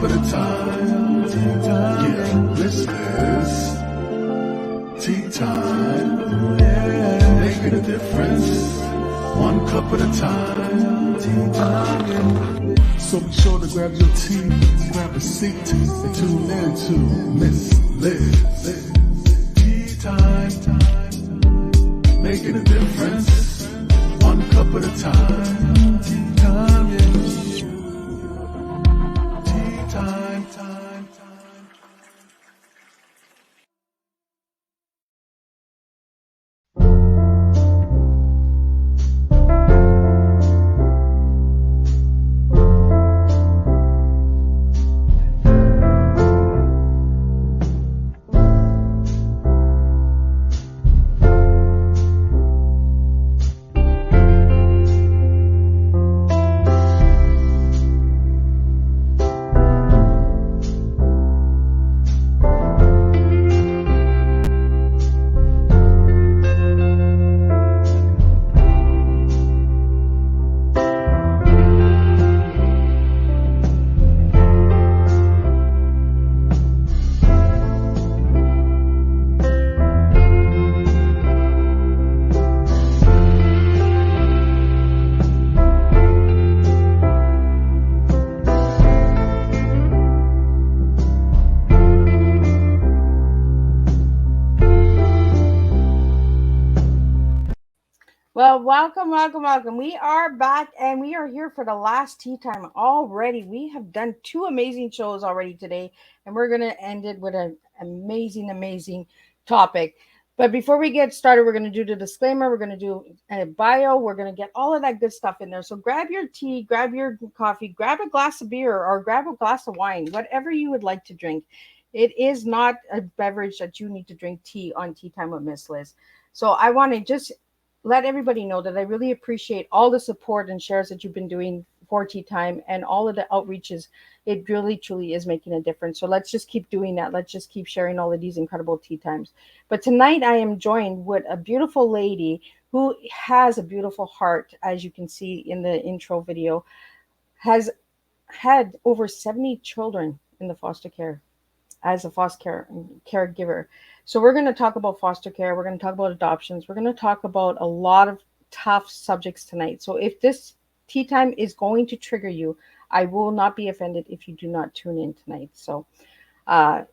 at a time. Yeah, this is tea time. Yeah, making a difference. One cup at a time. Tea time. So be sure to grab your tea, grab a seat, and tune in to Miss Liz. Tea time. Making a difference. One cup at a time. Tea time, yeah. Tea time. Well, welcome. We are back and we are here for the last tea time already. We have done two amazing shows already today, and we're going to end it with an amazing topic. But before we get started, we're going to do the disclaimer. We're going to do a bio. We're going to get all of that good stuff in there. So grab your tea, grab your coffee, grab a glass of beer, or grab a glass of wine, whatever you would like to drink. It is not a beverage that you need to drink tea on Tea Time with Miss Liz. So I want to just let everybody know that I really appreciate all the support and shares that you've been doing for Tea Time and all of the outreaches. It really, truly is making a difference. So let's just keep doing that. Let's just keep sharing all of these incredible tea times. But tonight I am joined with a beautiful lady who has a beautiful heart, as you can see in the intro video, has had over 70 children in the foster care as a foster caregiver. So we're going to talk about foster care. We're going to talk about adoptions. We're going to talk about a lot of tough subjects tonight. So if this tea time is going to trigger you, I will not be offended if you do not tune in tonight. So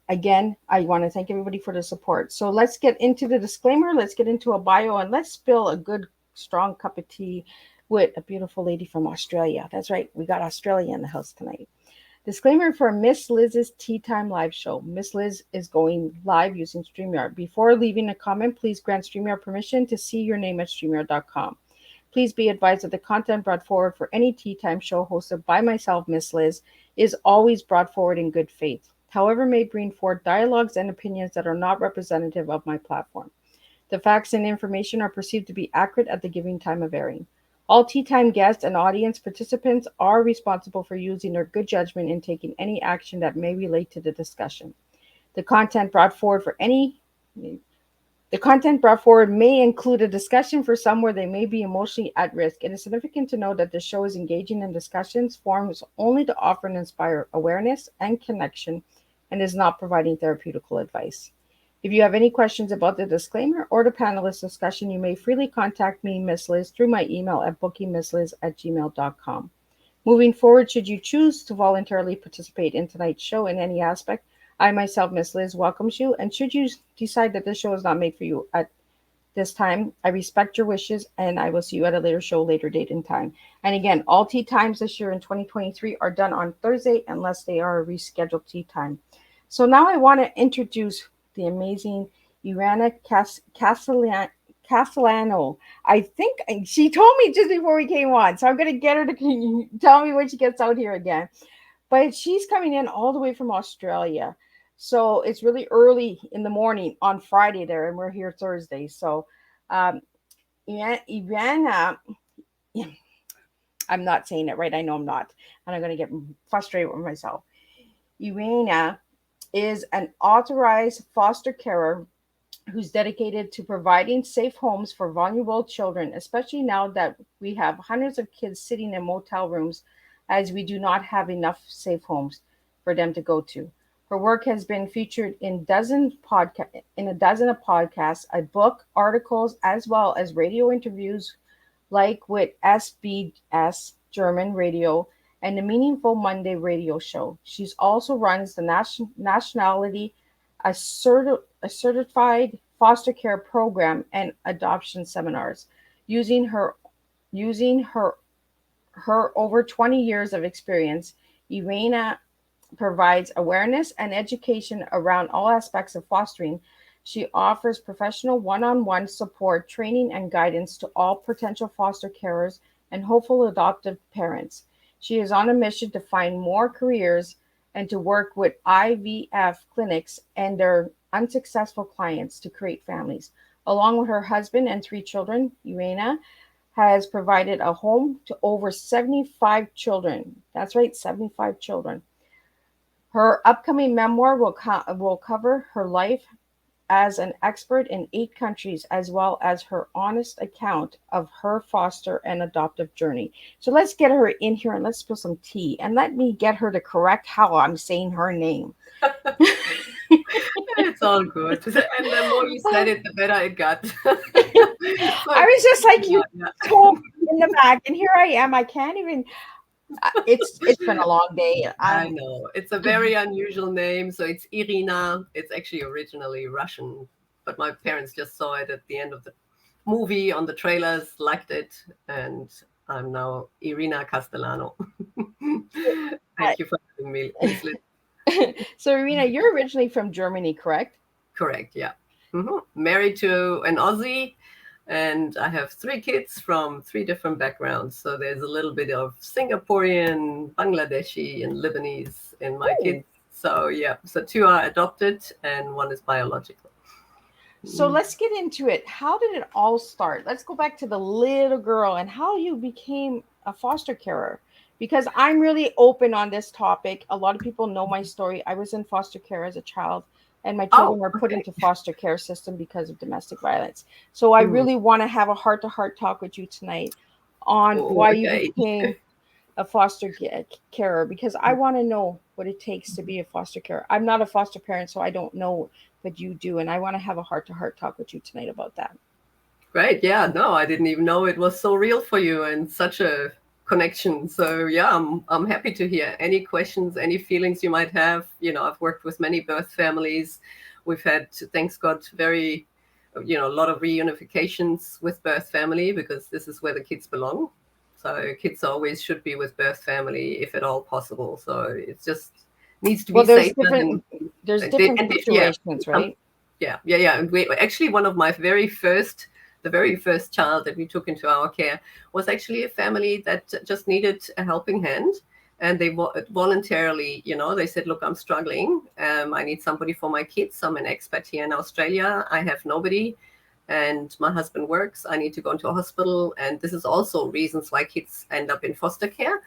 again, I want to thank everybody for the support. So let's get into the disclaimer. Let's get into a bio and let's spill a good, strong cup of tea with a beautiful lady from Australia. That's right. We got Australia in the house tonight. Disclaimer for Miss Liz's Tea Time live show. Miss Liz is going live using StreamYard. Before leaving a comment, please grant StreamYard permission to see your name at StreamYard.com. Please be advised that the content brought forward for any Tea Time show hosted by myself, Miss Liz, is always brought forward in good faith. However, may bring forth dialogues and opinions that are not representative of my platform. The facts and information are perceived to be accurate at the given time of airing. All Tea Time guests and audience participants are responsible for using their good judgment in taking any action that may relate to the discussion. The content brought forward may include a discussion for some where they may be emotionally at risk. It is significant to know that the show is engaging in discussions forms only to offer and inspire awareness and connection and is not providing therapeutical advice. If you have any questions about the disclaimer or the panelist discussion, you may freely contact me, Miss Liz, through my email at bookingmissliz@gmail.com. Moving forward, should you choose to voluntarily participate in tonight's show in any aspect, I myself, Miss Liz, welcomes you. And should you decide that this show is not made for you at this time, I respect your wishes and I will see you at a later show, later date and time. And again, all tea times this year in 2023 are done on Thursday unless they are a rescheduled tea time. So now I want to introduce the amazing Irina Castellano. I think she told me just before we came on, so I'm going to get her to tell me when she gets out here again. But she's coming in all the way from Australia. So it's really early in the morning on Friday there, and we're here Thursday. So Irina, I'm not saying it right. I know I'm not. And I'm going to get frustrated with myself. Irina is an authorized foster carer who's dedicated to providing safe homes for vulnerable children, especially now that we have hundreds of kids sitting in motel rooms as we do not have enough safe homes. for them to go to. Her work has been featured in a dozen of podcasts, a book, articles, as well as radio interviews like with SBS German radio and the Meaningful Monday radio show. She's also runs the nationality a certified foster care program and adoption seminars using her over 20 years of experience. Irina provides awareness and education around all aspects of fostering. She offers professional one on one support, training, and guidance to all potential foster carers and hopeful adoptive parents. She is on a mission to find more careers and to work with IVF clinics and their unsuccessful clients to create families. Along with her husband and three children, Irena has provided a home to over 75 children. That's right, 75 children. Her upcoming memoir will cover her life as an expert in 8 countries, as well as her honest account of her foster and adoptive journey. So let's get her in here and let's spill some tea and let me get her to correct how I'm saying her name. It's all good. And the more you said it, the better it got. I was just like, you Yeah. told me in the back, and here I am. I can't even. It's been a long day. I know. It's a very unusual name. So it's Irina. It's actually originally Russian, but my parents just saw it at the end of the movie on the trailers, liked it, and I'm now Irina Castellano. Thank you for having me, Miss Liz. So, Irina, you're originally from Germany, correct? Correct, yeah. Married to an Aussie, and I have 3 kids from 3 different backgrounds. So there's a little bit of Singaporean, Bangladeshi, and Lebanese in my kids. So yeah, so 2 are adopted and 1 is biological. So let's get into it. How did it all start? Let's go back to the little girl and how you became a foster carer. Because I'm really open on this topic. A lot of people know my story. I was in foster care as a child, and my children were put into foster care system because of domestic violence. So I really want to have a heart-to-heart talk with you tonight on why you became a foster carer, because I want to know what it takes to be a foster carer. I'm not a foster parent, so I don't know what you do, and I want to have a heart-to-heart talk with you tonight about that. Right. Yeah. No, I didn't even know it was so real for you and such a connection. So yeah, I'm happy to hear any questions, any feelings you might have. You know, I've worked with many birth families. We've had, thanks God, a lot of reunifications with birth family, because this is where the kids belong. So kids always should be with birth family if at all possible. So it just needs to be safe. There's different situations, right? Yeah. And we actually, one of my the very first child that we took into our care was actually a family that just needed a helping hand. And they voluntarily, they said, look, I'm struggling. I need somebody for my kids. I'm an expat here in Australia. I have nobody. And my husband works. I need to go into a hospital. And this is also reasons why kids end up in foster care.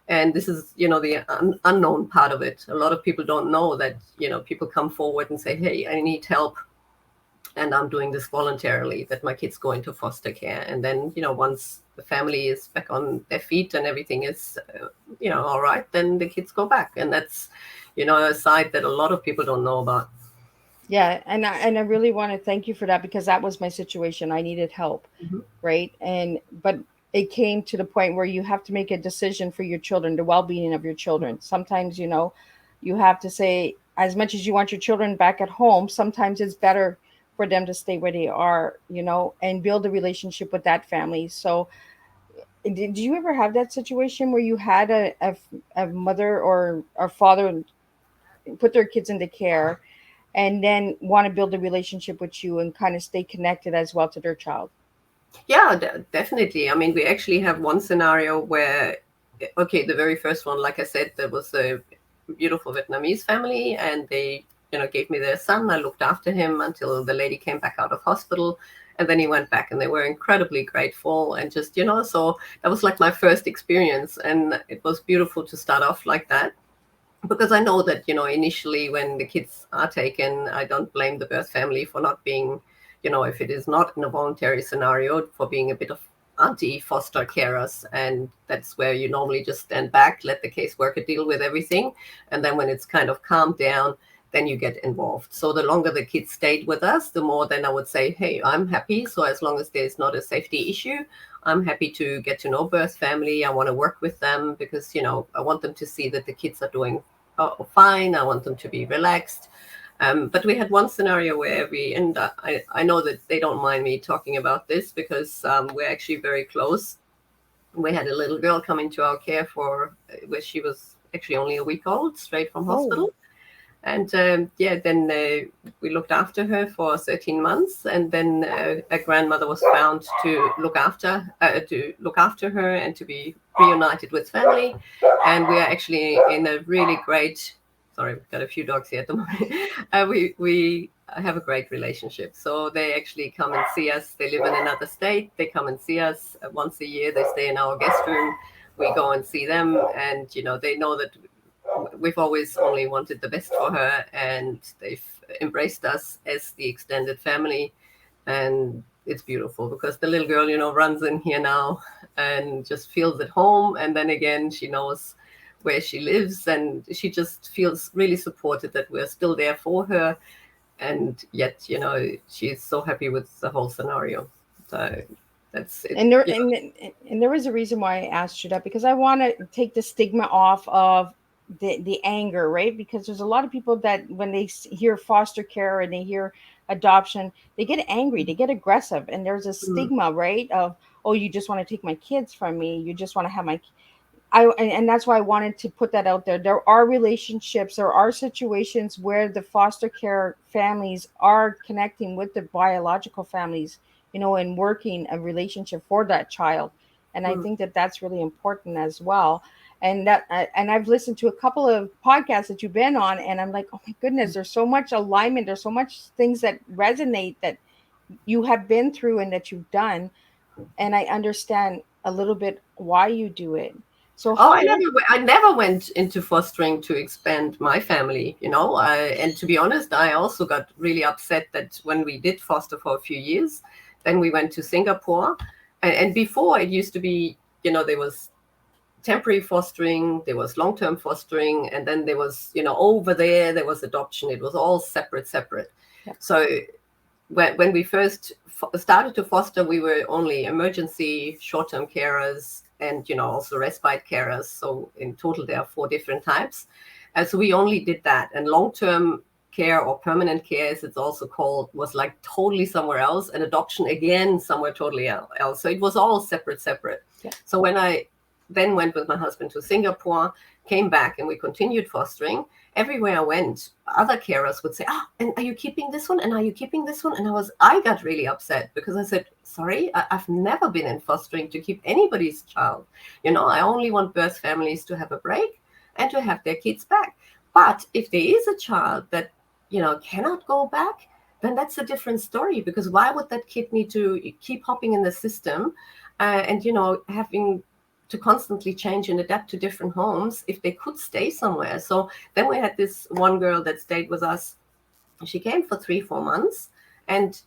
And this is, the unknown part of it. A lot of people don't know that, people come forward and say, hey, I need help. And I'm doing this voluntarily, that my kids go into foster care. And then, once the family is back on their feet and everything is, all right, then the kids go back. And that's, a side that a lot of people don't know about. Yeah. And I really want to thank you for that, because that was my situation. I needed help. Right. But it came to the point where you have to make a decision for your children, the well-being of your children. Sometimes, you have to say, as much as you want your children back at home, sometimes it's better for them to stay where they are, and build a relationship with that family. So did you ever have that situation where you had a mother or father put their kids into care and then want to build a relationship with you and kind of stay connected as well to their child? Yeah, definitely. I mean, we actually have one scenario where, the very first one, like I said, there was a beautiful Vietnamese family, and they gave me their son. I looked after him until the lady came back out of hospital, and then he went back, and they were incredibly grateful. And just, so that was like my first experience, and it was beautiful to start off like that, because I know that, initially when the kids are taken, I don't blame the birth family for not being, if it is not in a voluntary scenario, for being a bit of auntie foster carers, and that's where you normally just stand back, let the caseworker deal with everything, and then when it's kind of calmed down, then you get involved. So the longer the kids stayed with us, the more then I would say, hey, I'm happy. So as long as there's not a safety issue, I'm happy to get to know birth family. I want to work with them because, I want them to see that the kids are doing fine. I want them to be relaxed. But we had one scenario where and I know that they don't mind me talking about this because we're actually very close. We had a little girl come into our care where she was actually only a week old, straight from hospital. And then we looked after her for 13 months, and then a grandmother was found to look after her and to be reunited with family. And we are actually in a really great. Sorry, we've got a few dogs here at the moment. We have a great relationship. So they actually come and see us. They live in another state. They come and see us once a year. They stay in our guest room. We go and see them, and they know that we've always only wanted the best for her, and they've embraced us as the extended family. And it's beautiful because the little girl, runs in here now and just feels at home. And then again, she knows where she lives, and she just feels really supported that we're still there for her. And yet, she's so happy with the whole scenario. So that's it. And there was a reason why I asked you that, because I want to take the stigma off of the anger, right? Because there's a lot of people that when they hear foster care and they hear adoption, they get angry, they get aggressive, and there's a stigma, right? Of, oh, you just want to take my kids from me, you just want to have my and that's why I wanted to put that out there. There are relationships, there are situations where the foster care families are connecting with the biological families, and working a relationship for that child. And I think that that's really important as well. And I've listened to a couple of podcasts that you've been on, and I'm like, oh my goodness, there's so much alignment. There's so much things that resonate that you have been through and that you've done. And I understand a little bit why you do it. So I never went into fostering to expand my family, and to be honest, I also got really upset that when we did foster for a few years, then we went to Singapore. And before it used to be, there was temporary fostering, there was long-term fostering, and then there was, over there was adoption. It was all separate. Yeah. So when we first started to foster, we were only emergency short-term carers and also respite carers. So in total there are 4 different types, and so we only did that. And long-term care, or permanent care as it's also called, was like totally somewhere else, and adoption again somewhere totally else. So it was all separate. Yeah. So when I then went with my husband to Singapore, came back, and we continued fostering, everywhere I went, other carers would say, and are you keeping this one? And are you keeping this one? And I got really upset because I said, sorry, I've never been in fostering to keep anybody's child. I only want birth families to have a break and to have their kids back. But if there is a child that, cannot go back, then that's a different story, because why would that kid need to keep hopping in the system and, having to constantly change and adapt to different homes if they could stay somewhere? So then we had this one girl that stayed with us. She came for 3-4 months, and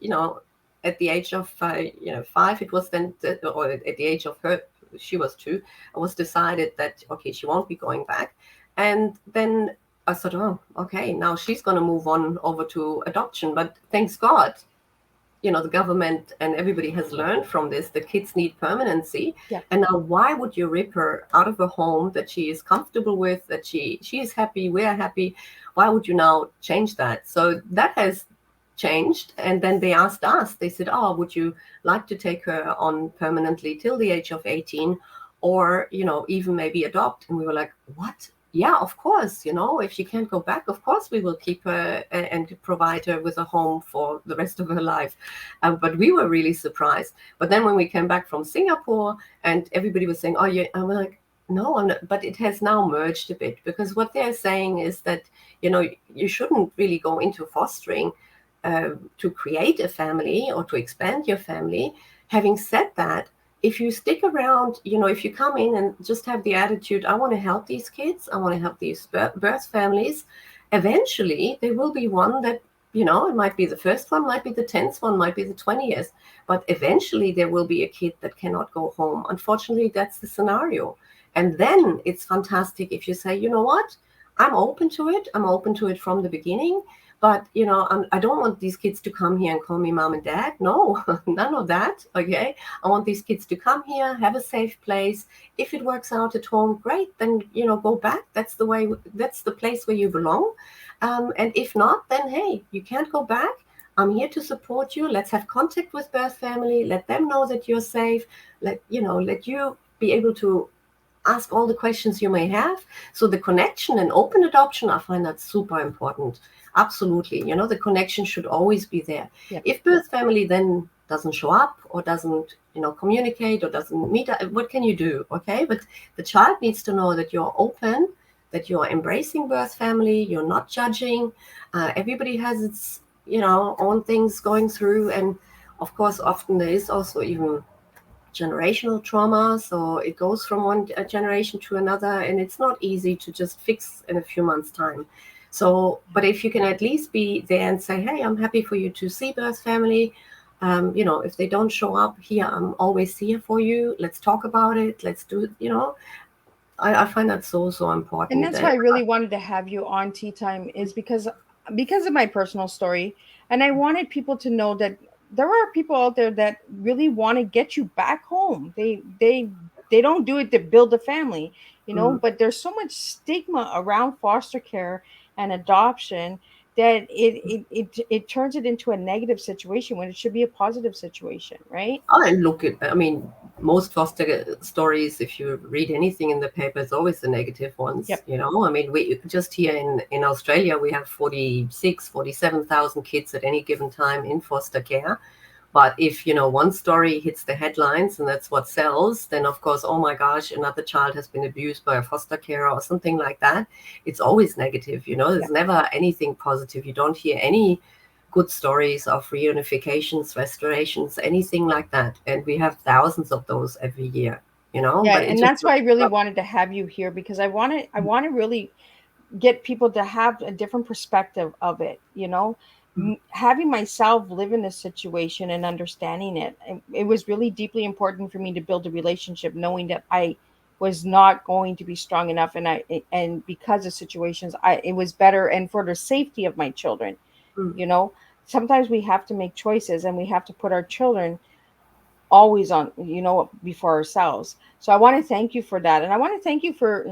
at the age of 5, it was then, or at the age of her, she was 2, it was decided that okay, she won't be going back. And then I thought, oh, okay, now she's going to move on over to adoption. But thanks God, the government and everybody has learned from this that kids need permanency. Yeah. And now why would you rip her out of a home that she is comfortable with, that she is happy, we're happy? Why would you now change that? So that has changed. And then they asked us, they said, oh, would you like to take her on permanently till the age of 18, or even maybe adopt? And we were like, what? Yeah, of course, if she can't go back, of course we will keep her and provide her with a home for the rest of her life. But we were really surprised. But then when we came back from Singapore and everybody was saying, oh, yeah, I'm like, no, I'm not. But it has now merged a bit, because what they're saying is that, you shouldn't really go into fostering to create a family or to expand your family. Having said that, if you stick around, if you come in and just have the attitude, I want to help these kids, I want to help these birth families, eventually there will be one that It might be the first one, might be the 10th one, might be the 20th, but eventually there will be a kid that cannot go home. Unfortunately, that's the scenario. And then it's fantastic if you say, you know what, I'm open to it. I'm open to it from the beginning. But, I don't want these kids to come here and call me mom and dad. No, none of that. Okay. I want these kids to come here, have a safe place. If it works out at home, great. Then, go back. That's the way, that's the place where you belong. And if not, then, hey, you can't go back. I'm here to support you. Let's have contact with birth family. Let them know that you're safe. Let you be able to ask all the questions you may have. So the connection and open adoption, I find that super important. Absolutely. The connection should always be there. Yep. If birth family then doesn't show up or doesn't, communicate or doesn't meet, what can you do? Okay. But the child needs to know that you're open, that you're embracing birth family, you're not judging. Everybody has its, own things going through. And of course, often there is also even generational trauma, so it goes from one generation to another, and it's not easy to just fix in a few months' time. So, but if you can at least be there and say, hey, I'm happy for you to see birth family. If they don't show up here, I'm always here for you. Let's talk about it. Let's do it. I find that so important. And that's why I really wanted to have you on Tea Time, is because of my personal story, and I wanted people to know that there are people out there that really want to get you back home. They don't do it to build a family, but there's so much stigma around foster care and adoption that it turns it into a negative situation when it should be a positive situation, right? And look, most foster stories, if you read anything in the paper, it's always the negative ones. Yep. We just here in Australia, we have 47,000 kids at any given time in foster care. But if, one story hits the headlines and that's what sells, then of course, oh my gosh, another child has been abused by a foster carer or something like that. It's always negative, there's never anything positive. You don't hear any good stories of reunifications, restorations, anything like that. And we have thousands of those every year, Yeah, but and that's why I really wanted to have you here, because I want to really get people to have a different perspective of it, having myself live in this situation and understanding it was really deeply important for me to build a relationship, knowing that I was not going to be strong enough, and because of situations, it was better, and for the safety of my children, you know sometimes we have to make choices, and we have to put our children always on, before ourselves. So I want to thank you for that, and I want to thank you for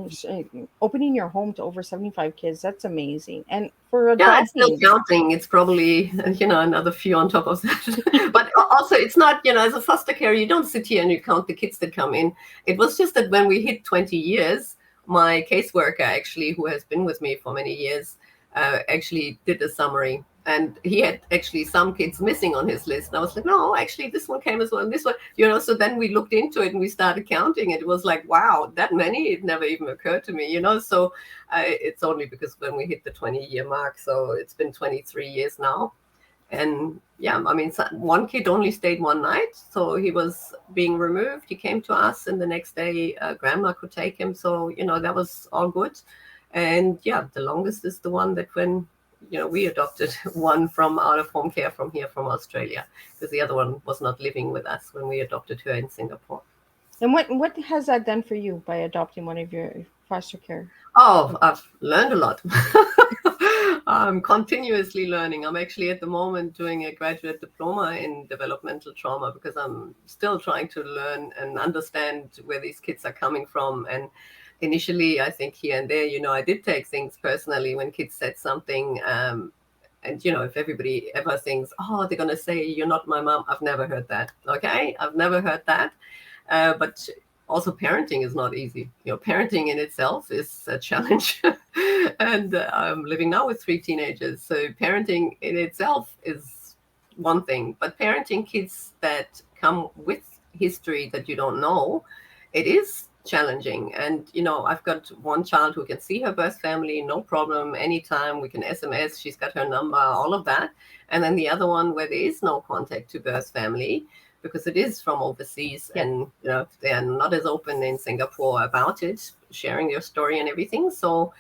opening your home to over 75 kids. That's amazing. And for yeah, it's still adopting. counting. It's probably, another few on top of that. But also, it's not, as a foster care, you don't sit here and you count the kids that come in. It was just that when we hit 20 years, my caseworker, actually, who has been with me for many years, actually did a summary. And he had actually some kids missing on his list. And I was like, no, actually, this one came as well, and this one, So then we looked into it and we started counting. It was like, wow, that many? It never even occurred to me, So it's only because when we hit the 20-year mark. So it's been 23 years now. And yeah, one kid only stayed one night. So he was being removed. He came to us, and the next day, grandma could take him. So, that was all good. And yeah, the longest is the one that when we adopted one from out of home care from here, from Australia, because the other one was not living with us when we adopted her in Singapore. And what has that done for you by adopting one of your foster care? Oh, I've learned a lot. I'm continuously learning. I'm actually at the moment doing a graduate diploma in developmental trauma, because I'm still trying to learn and understand where these kids are coming from. And initially, I think here and there, I did take things personally when kids said something. And, if everybody ever thinks, oh, they're going to say, you're not my mom. I've never heard that. Okay. I've never heard that. But also parenting is not easy. Parenting in itself is a challenge. And I'm living now with 3 teenagers. So parenting in itself is one thing, but parenting kids that come with history that you don't know, it is challenging. And I've got one child who can see her birth family, no problem, anytime. We can SMS, she's got her number, all of that. And then the other one where there is no contact to birth family, because it is from overseas. Yeah. And they are not as open in Singapore about it, sharing your story and everything. So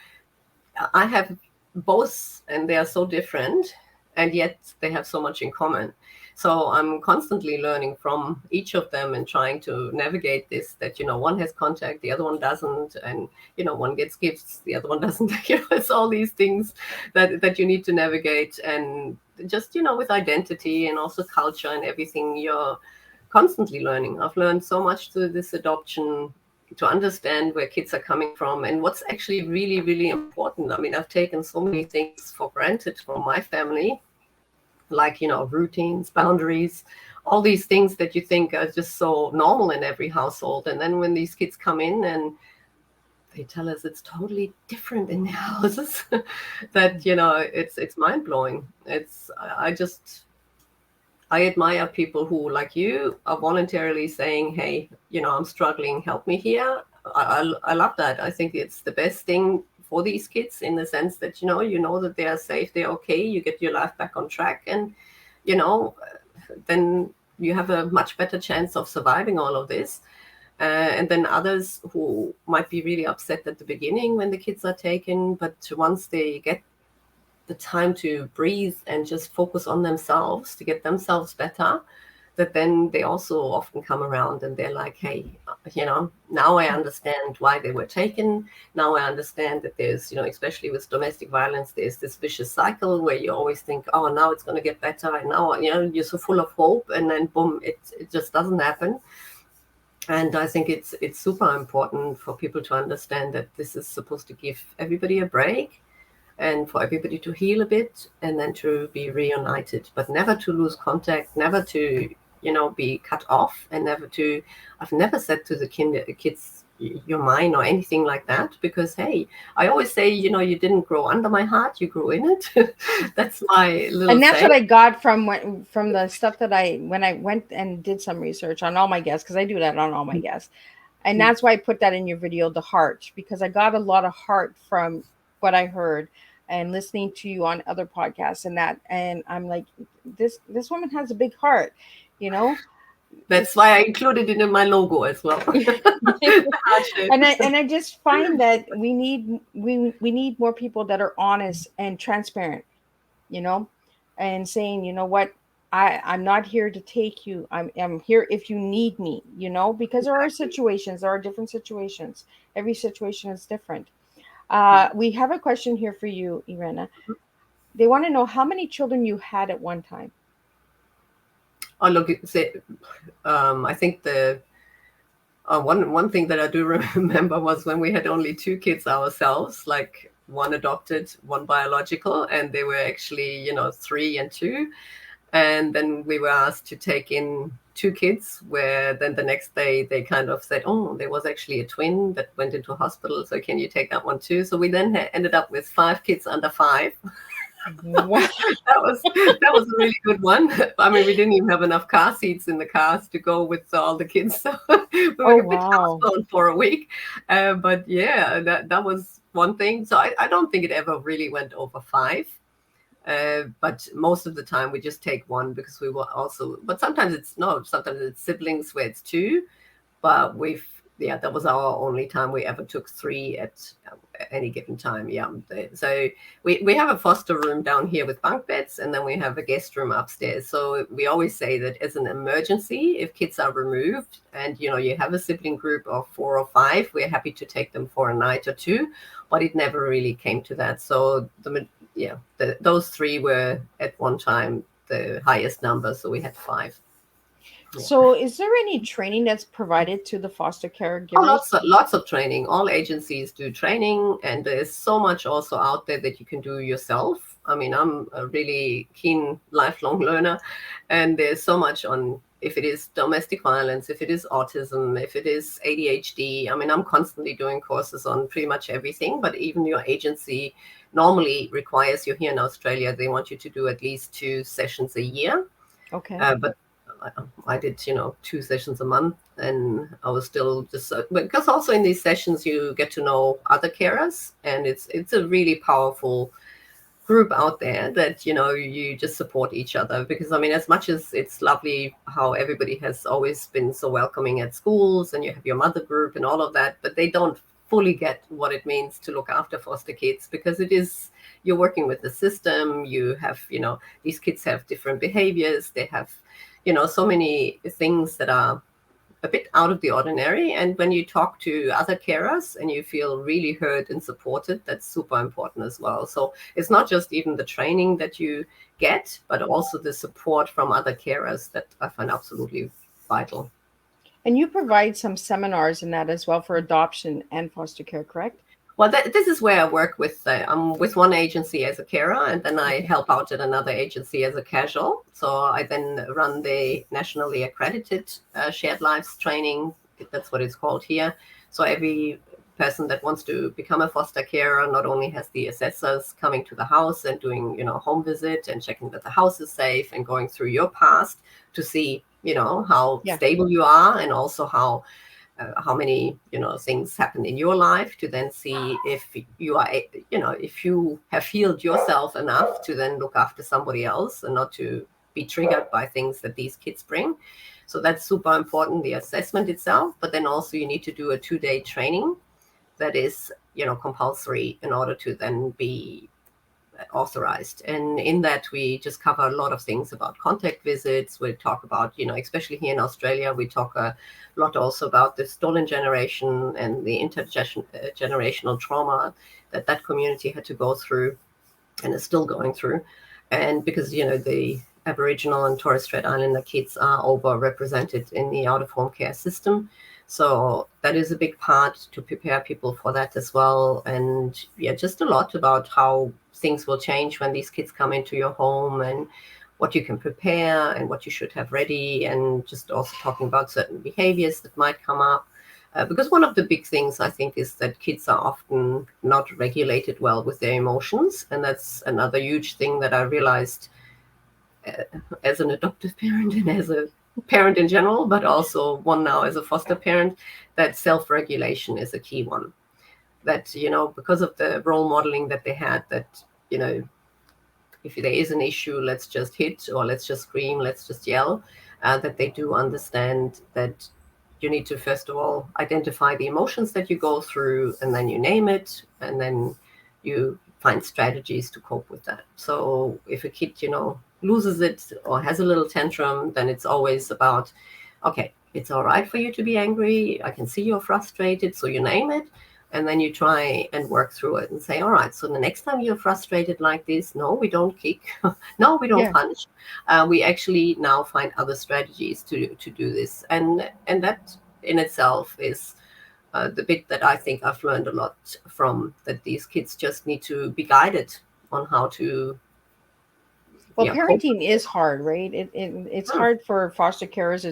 I have both, and they are so different. and yet they have so much in common. So I'm constantly learning from each of them and trying to navigate this, that, one has contact, the other one doesn't, and, one gets gifts, the other one doesn't. It's all these things that you need to navigate. And just, with identity and also culture and everything, you're constantly learning. I've learned so much through this adoption, to understand where kids are coming from and what's actually really, really important. I mean, I've taken so many things for granted from my family, like, routines, boundaries, all these things that you think are just so normal in every household. And then when these kids come in and they tell us it's totally different in their houses, that, it's mind blowing. I admire people who, like you, are voluntarily saying, hey, I'm struggling, help me here. I love that. I think it's the best thing for these kids, in the sense that, that they are safe, they're okay, you get your life back on track. And, then you have a much better chance of surviving all of this. And then others who might be really upset at the beginning when the kids are taken, but once they get the time to breathe and just focus on themselves to get themselves better, that then they also often come around and they're like, hey, now I understand why they were taken. Now I understand that there's, especially with domestic violence, there's this vicious cycle where you always think, oh, now it's going to get better. And now, you're so full of hope, and then boom, it just doesn't happen. And I think it's super important for people to understand that this is supposed to give everybody a break, and for everybody to heal a bit, and then to be reunited, but never to lose contact, never to, be cut off, and I've never said to the kids, you're mine, or anything like that, because, hey, I always say, you didn't grow under my heart, you grew in it. That's my little And that's saying. what I got from the stuff that when I went and did some research on all my guests, because I do that on all my guests. And that's why I put that in your video, the heart, because I got a lot of heart from what I heard and listening to you on other podcasts and I'm like, this woman has a big heart, That's why I included it in my logo as well. and I just find that we need more people that are honest and transparent, and saying, what, I'm not here to take you. I'm here if you need me, because there are different situations. Every situation is different. We have a question here for you, Irina. They want to know how many children you had at one time. Oh, look, I think the one thing that I do remember was when we had only 2 kids ourselves, like one adopted, one biological, and they were actually, 3 and 2. And then we were asked to take in 2 kids, where then the next day they kind of said, oh, there was actually a twin that went into hospital, so can you take that one too? So we then ended up with 5 kids under 5. Wow. that was a really good one. I mean, we didn't even have enough car seats in the cars to go with all the kids, so we were a bit housebound for a week. But yeah, that was one thing. So I don't think it ever really went over 5. But most of the time we just take one, because we were also, but sometimes it's siblings where it's 2, but that was our only time we ever took 3 at any given time. So we have a foster room down here with bunk beds, and then we have a guest room upstairs. So we always say that as an emergency, if kids are removed and you have a sibling group of 4 or 5, we're happy to take them for a night or 2, but it never really came to that. So those 3 were at one time the highest number, so we had 5. So is there any training that's provided to the foster caregivers? Oh, lots of training. All agencies do training, and there's so much also out there that you can do yourself. I mean, I'm a really keen lifelong learner, and there's so much on, if it is domestic violence, if it is autism, if it is ADHD. I mean, I'm constantly doing courses on pretty much everything, but even your agency normally requires you, here in Australia, they want you to do at least 2 sessions a year. Okay. But I did, 2 sessions a month, and I was still just, because also in these sessions you get to know other carers, and it's a really powerful group out there that, you just support each other. Because I mean, as much as it's lovely how everybody has always been so welcoming at schools, and you have your mother group and all of that, but they don't fully get what it means to look after foster kids, because it is, you're working with the system. You have, these kids have different behaviors. They have, so many things that are a bit out of the ordinary. And when you talk to other carers and you feel really heard and supported, that's super important as well. So it's not just even the training that you get, but also the support from other carers that I find absolutely vital. And you provide some seminars in that as well for adoption and foster care, correct? Well, this is where I work with. I'm with one agency as a carer, and then I Okay. help out at another agency as a casual. So I then run the nationally accredited shared lives training. That's what it's called here. So every person that wants to become a foster carer not only has the assessors coming to the house and doing, home visit and checking that the house is safe and going through your past to see, how Yeah. stable you are, and also how many things happen in your life, to then see if you are if you have healed yourself enough to then look after somebody else and not to be triggered by things that these kids bring. So that's super important, the assessment itself, but then also you need to do a 2-day training that is compulsory in order to then be authorized. And in that, we just cover a lot of things about contact visits. We talk about, especially here in Australia, we talk a lot also about the stolen generation and the intergenerational trauma that community had to go through and is still going through. And because, the Aboriginal and Torres Strait Islander kids are overrepresented in the out-of-home care system. So that is a big part, to prepare people for that as well. And yeah, just a lot about how things will change when these kids come into your home, and what you can prepare and what you should have ready, and just also talking about certain behaviors that might come up. Because one of the big things I think is that kids are often not regulated well with their emotions. And that's another huge thing that I realized as an adoptive parent and as a parent in general, but also one now as a foster parent, that self-regulation is a key one. That, because of the role modeling that they had, that, if there is an issue, let's just hit, or let's just scream, let's just yell, that they do understand that you need to, first of all, identify the emotions that you go through, and then you name it, and then you find strategies to cope with that. So if a kid, loses it or has a little tantrum, then it's always about, okay, it's all right for you to be angry. I can see you're frustrated, so you name it. And then you try and work through it and say, all right, so the next time you're frustrated like this, no, we don't kick. No, we don't Yeah. punch. We actually now find other strategies to do this. And that in itself is the bit that I think I've learned a lot from, that these kids just need to be guided on how to Well, cope. parenting is hard, right? It's Hmm. hard for foster carers.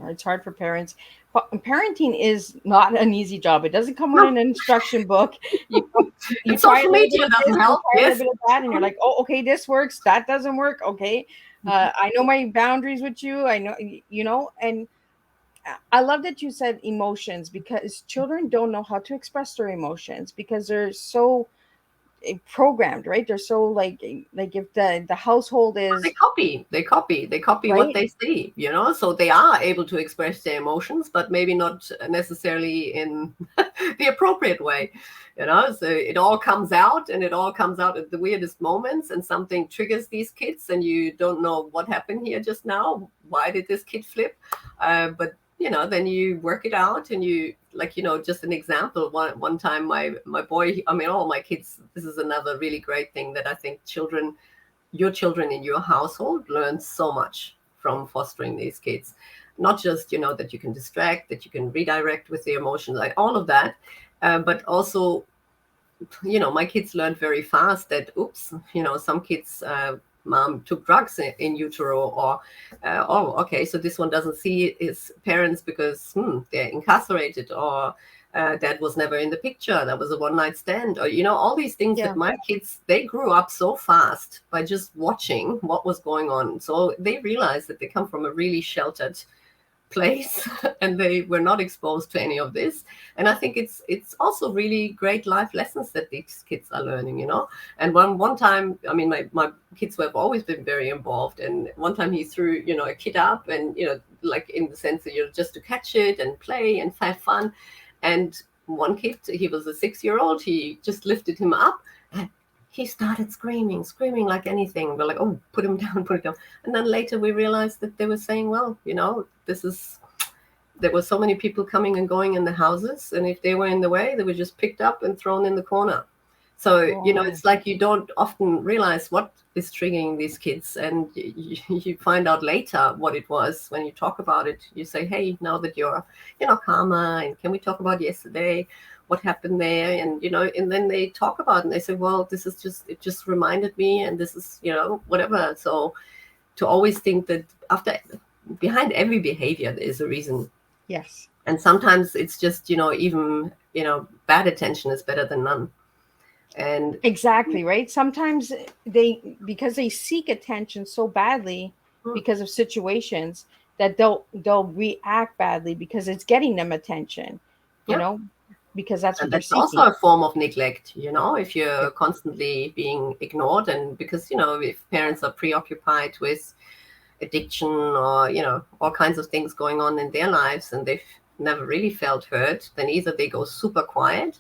It's hard for parents. But parenting is not an easy job. It doesn't come with No, an instruction book. You know, you and try a social little bit media of this, doesn't you help. try a little Yes. bit of that, and you're like, oh, okay, this works. That doesn't work. Okay, I know my boundaries with you. I know, and I love that you said emotions, because children don't know how to express their emotions because they're so programmed, right? They're so like if the household They is copy, they copy what right. they see, so they are able to express their emotions, but maybe not necessarily in the appropriate way, so it all comes out, and it all comes out at the weirdest moments, and something triggers these kids, and you don't know what happened here just now. Why did this kid flip? But then you work it out, and you, like, just an example, one time my boy, I mean, all my kids, this is another really great thing, that I think your children in your household learn so much from fostering these kids. Not just, that you can distract, that you can redirect with the emotions, like all of that, but also, my kids learned very fast that, oops, some kids, mom took drugs in utero, or, oh, okay, so this one doesn't see his parents because they're incarcerated, or dad was never in the picture, that was a one-night stand, or, all these things Yeah. that my kids, they grew up so fast by just watching what was going on. So they realized that they come from a really sheltered place and they were not exposed to any of this. And I think it's also really great life lessons that these kids are learning, and one time, I mean, my kids have always been very involved, and one time he threw a kid up, and like, in the sense that, just to catch it and play and have fun, and one kid, he was a 6-year-old, he just lifted him up and he started screaming like anything. We're like, oh, put him down, put him down. And then later we realized that they were saying, well, there were so many people coming and going in the houses, and if they were in the way, they were just picked up and thrown in the corner. So, Oh, it's like you don't often realize what is triggering these kids, and you find out later what it was. When you talk about it, you say, hey, now that you're, calmer, and can we talk about yesterday? What happened there? And, and then they talk about it and they say, well, it just reminded me, and this is, whatever. So to always think that behind every behavior, there is a reason. yes. And sometimes it's just, even, bad attention is better than none. And Exactly, right? Sometimes because they seek attention so badly because of situations, that they'll react badly because it's getting them attention, you yeah, know, because that's what and they're that's also seeking. a form of neglect, if Yeah. you're constantly being ignored. And because, if parents are preoccupied with addiction or, all kinds of things going on in their lives, and they've never really felt heard, then either they go super quiet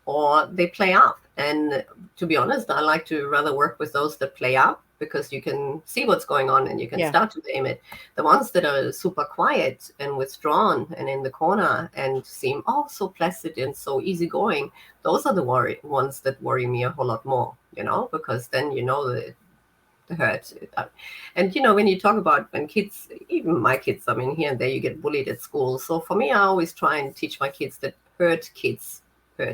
or they play up. And to be honest, I like to rather work with those that play up, because you can see what's going on and you can Yeah. start to name it. The ones that are super quiet and withdrawn and in the corner and seem so placid and so easygoing, those are the ones that worry me a whole lot more, because then the hurt. And when you talk about when kids, even my kids, I mean, here and there you get bullied at school. So for me, I always try and teach my kids that hurt kids. Yes.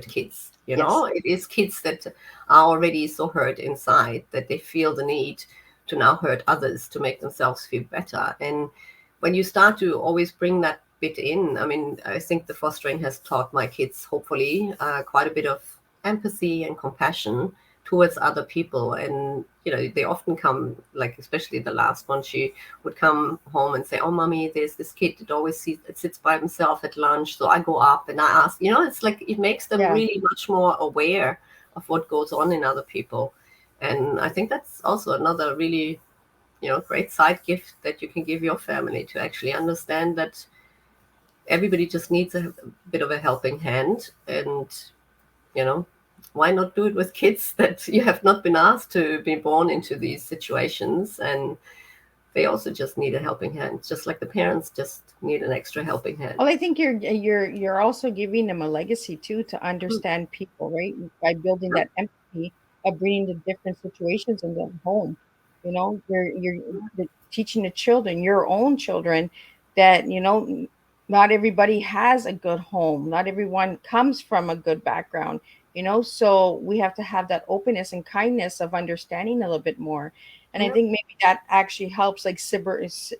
It is kids that are already so hurt inside that they feel the need to now hurt others to make themselves feel better. And when you start to always bring that bit in, I mean, I think the fostering has taught my kids, hopefully, quite a bit of empathy and compassion towards other people. And they often come, like especially the last one, she would come home and say, oh mommy, there's this kid that always sits by himself at lunch, so I go up and I ask. It's like it makes them Yeah. really much more aware of what goes on in other people. And I think that's also another really great side gift that you can give your family, to actually understand that everybody just needs a bit of a helping hand. And you know why not do it with kids that you have not been asked to be born into these situations, and they also just need a helping hand, just like the parents just need an extra helping hand. Well, I think you're also giving them a legacy too, to Mm, understand people, right? By building that empathy of bringing the different situations in their home. You're teaching the children, your own children, that not everybody has a good home. Not everyone comes from a good background. So we have to have that openness and kindness of understanding a little bit more. And I yeah, think maybe that actually helps, like siblings,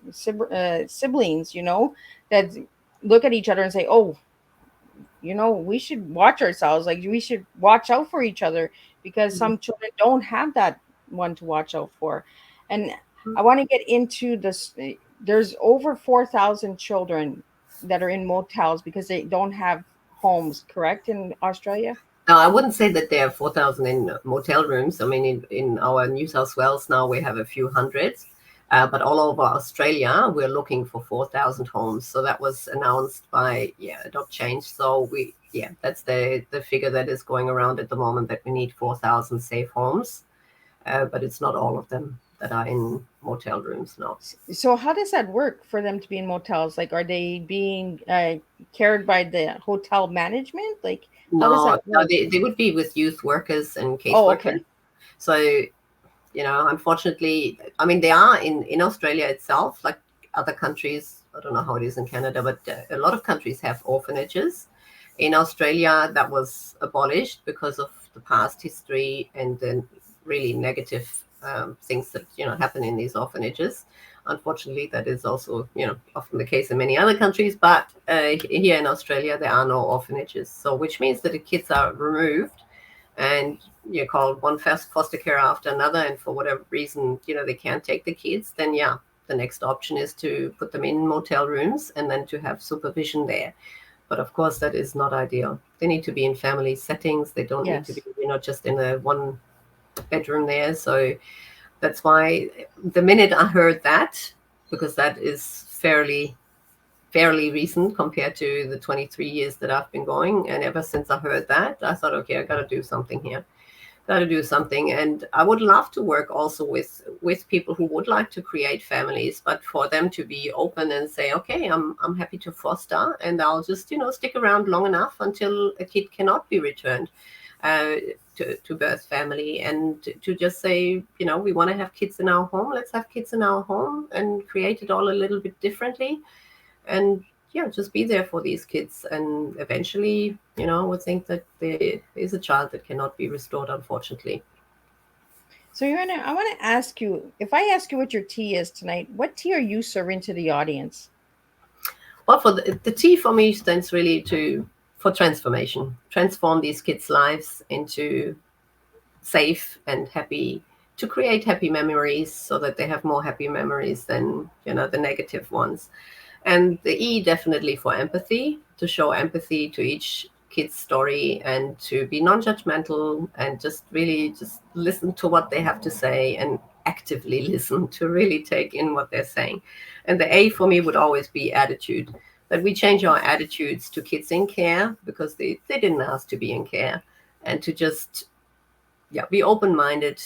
that look at each other and say, "Oh, we should watch ourselves. Like we should watch out for each other because mm, some children don't have that one to watch out for." And mm. I want to get into this. There's over 4,000 children that are in motels because they don't have homes. Correct, in Australia? Now, I wouldn't say that there are 4,000 in motel rooms. I mean, in our New South Wales now, we have a few hundreds. But all over Australia, we're looking for 4,000 homes. So that was announced by, Adopt Change. So that's the figure that is going around at the moment, that we need 4,000 safe homes. But it's not all of them that are in motel rooms, no. So how does that work for them to be in motels? Like, are they being cared by the hotel management? Like, how does No, that no, work? they would be with youth workers and Oh, caseworkers. okay. So, unfortunately, I mean, they are in Australia itself, like other countries. I don't know how it is in Canada, but a lot of countries have orphanages. In Australia, that was abolished because of the past history and then really negative things that happen in these orphanages. Unfortunately, that is also often the case in many other countries, but here in Australia there are no orphanages. So, which means that the kids are removed, and you call one foster care after another, and for whatever reason they can't take the kids, then the next option is to put them in motel rooms and then to have supervision there. But of course, that is not ideal. They need to be in family settings. They don't need to be Yes. just in a one bedroom there. So that's why the minute I heard that, because that is fairly fairly recent compared to the 23 years that I've been going. And ever since I heard that, I thought, okay, I got to do something here. Got to do something. And I would love to work also with people who would like to create families, but for them to be open and say, okay, I'm happy to foster, and I'll just, stick around long enough until a kid cannot be returned uh, to birth family, and to just say, we want to have kids in our home. Let's have kids in our home and create it all a little bit differently. And yeah, just be there for these kids. And eventually, I would think that there is a child that cannot be restored, unfortunately. So, Irina, I want to ask you, if I ask you what your tea is tonight, what tea are you serving to the audience? Well, for the T for me stands really for transformation, transform these kids' lives into safe and happy, to create happy memories so that they have more happy memories than, the negative ones. And the E definitely for empathy, to show empathy to each kid's story and to be non-judgmental and just really just listen to what they have to say and actively listen to really take in what they're saying. And the A for me would always be attitude, that we change our attitudes to kids in care because they didn't ask to be in care, and to just be open-minded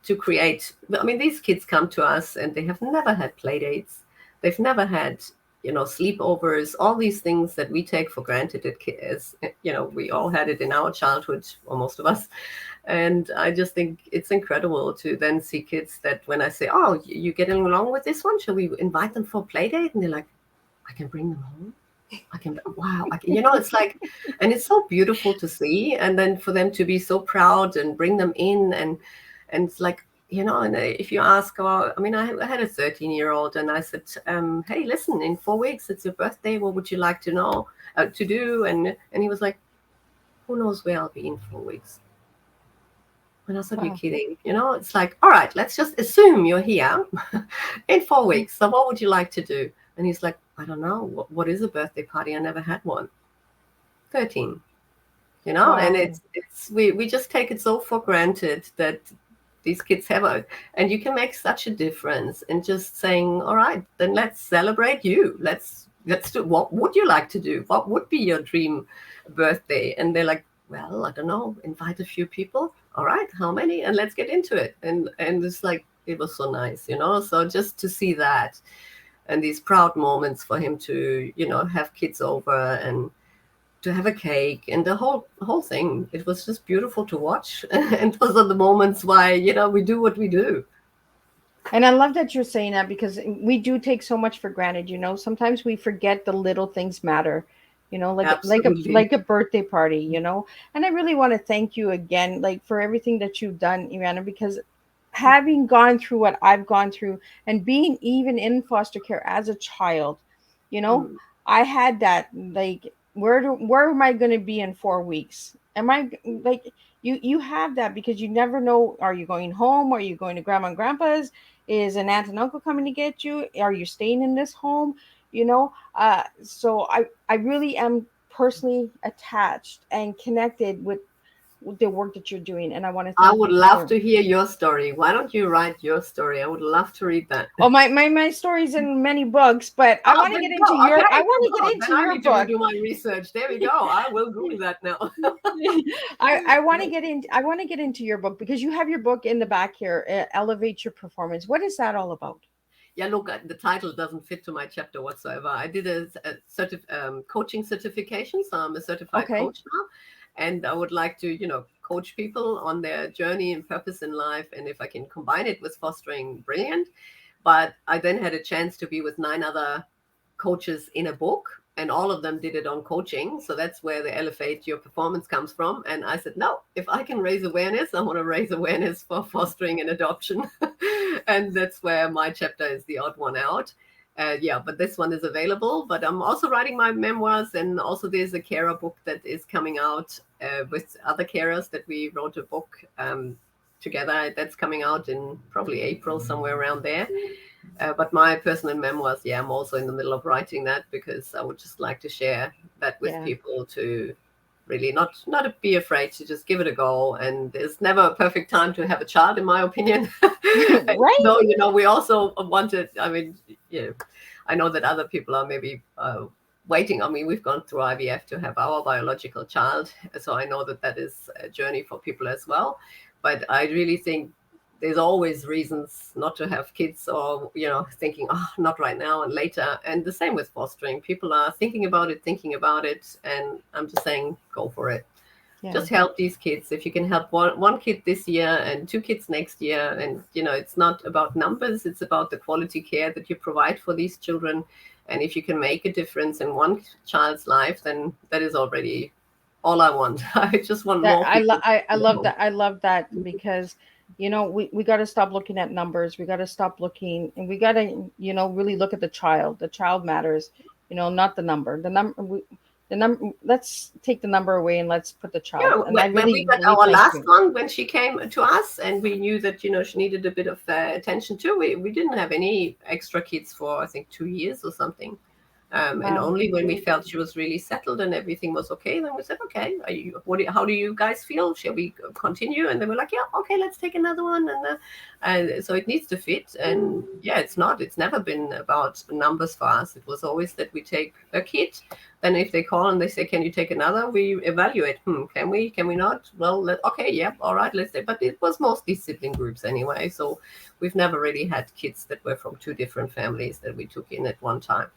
to create. I mean, these kids come to us and they have never had play dates. They've never had, sleepovers, all these things that we take for granted as, we all had it in our childhood, or most of us. And I just think it's incredible to then see kids that when I say, oh, you getting along with this one? Shall we invite them for a play date? And they're like, I can bring them home. I can, wow, it's like, and it's so beautiful to see. And then for them to be so proud and bring them in, and it's like, and if you ask, I had a 13-year-old, and I said, hey, listen, in 4 weeks, it's your birthday. What would you like to do? And he was like, who knows where I'll be in 4 weeks? And I said, Wow. you're kidding. It's like, all right, let's just assume you're here in 4 weeks. So what would you like to do? And he's like, I don't know. What is a birthday party? I never had one. 13, Wow. and it's we just take it so for granted that these kids have and you can make such a difference in just saying, all right, then let's celebrate you. Let's do, what would you like to do? What would be your dream birthday? And they're like, well, I don't know, invite a few people. All right, how many? And let's get into it. And it's like, it was so nice, so just to see that, and these proud moments for him to, have kids over and to have a cake and the whole thing. It was just beautiful to watch. And those are the moments why, we do what we do. And I love that you're saying that, because we do take so much for granted. Sometimes we forget the little things matter. Absolutely. Like a birthday party. And I really want to thank you again, like, for everything that you've done, Irina, because having gone through what I've gone through, and being even in foster care as a child, you know, Mm. I had that, like, where am I going to be in 4 weeks? Am I, like, you have that, because you never know, are you going home? Are you going to grandma and grandpa's? Is an aunt and uncle coming to get you? Are you staying in this home? So I really am personally attached and connected with the work that you're doing, and I want to I thank would you love for. to hear your story. Why don't you write your story? I would love to read that. Oh, my story's in many books, but I Oh, want to there get you into go. your, Okay, I so want to go. get Then into I your need to book. do my research. There we go. I will Google that now. I want to get in, I want to get into your book, because you have your book in the back here, Elevate Your Performance. What is that all about? Yeah, look, the title doesn't fit to my chapter whatsoever. I did a coaching certification, so I'm a certified Okay. coach now, and I would like to, coach people on their journey and purpose in life. And if I can combine it with fostering, brilliant. But I then had a chance to be with 9 other coaches in a book, and all of them did it on coaching. So that's where the Elevate Your Performance comes from. And I said, no, if I can raise awareness, I want to raise awareness for fostering and adoption. And that's where my chapter is the odd one out. But this one is available. But I'm also writing my memoirs, and also there's a carer book that is coming out with other carers that we wrote a book together. That's coming out in probably April, somewhere around there. But my personal memoirs, I'm also in the middle of writing that, because I would just like to share that with Yeah. people, to really not be afraid to just give it a go. And there's never a perfect time to have a child, in my opinion. Right. No, we also wanted, I I know that other people are maybe waiting. I mean, we've gone through IVF to have our biological child, so I know that that is a journey for people as well. But I really think there's always reasons not to have kids, or thinking, oh, not right now and later. And the same with fostering. People are thinking about it, and I'm just saying, go for it. Yeah. Just help these kids. If you can help one kid this year and 2 kids next year, and it's not about numbers, it's about the quality care that you provide for these children. And if you can make a difference in one child's life, then that is already all I want. I just want That more people. I love that. I love that because we got to stop looking at numbers. We got to stop looking, and we got to really look at the child. The child matters, not the number. The number. Let's take the number away and let's put the child. Yeah, And I when we really, got really our thank last you. one, when she came to us and we knew that she needed a bit of attention too, we didn't have any extra kids for I think 2 years or something. And Wow. only when we felt she was really settled and everything was okay, then we said, okay, how do you guys feel? Shall we continue? And they were like, yeah, okay, let's take another one. And so it needs to fit. And yeah, it's never been about numbers for us. It was always that we take a kid. Then if they call and they say, can you take another? We evaluate. Can we not? Well, okay, yeah, all right, let's say. But it was mostly sibling groups anyway. So we've never really had kids that were from two different families that we took in at one time.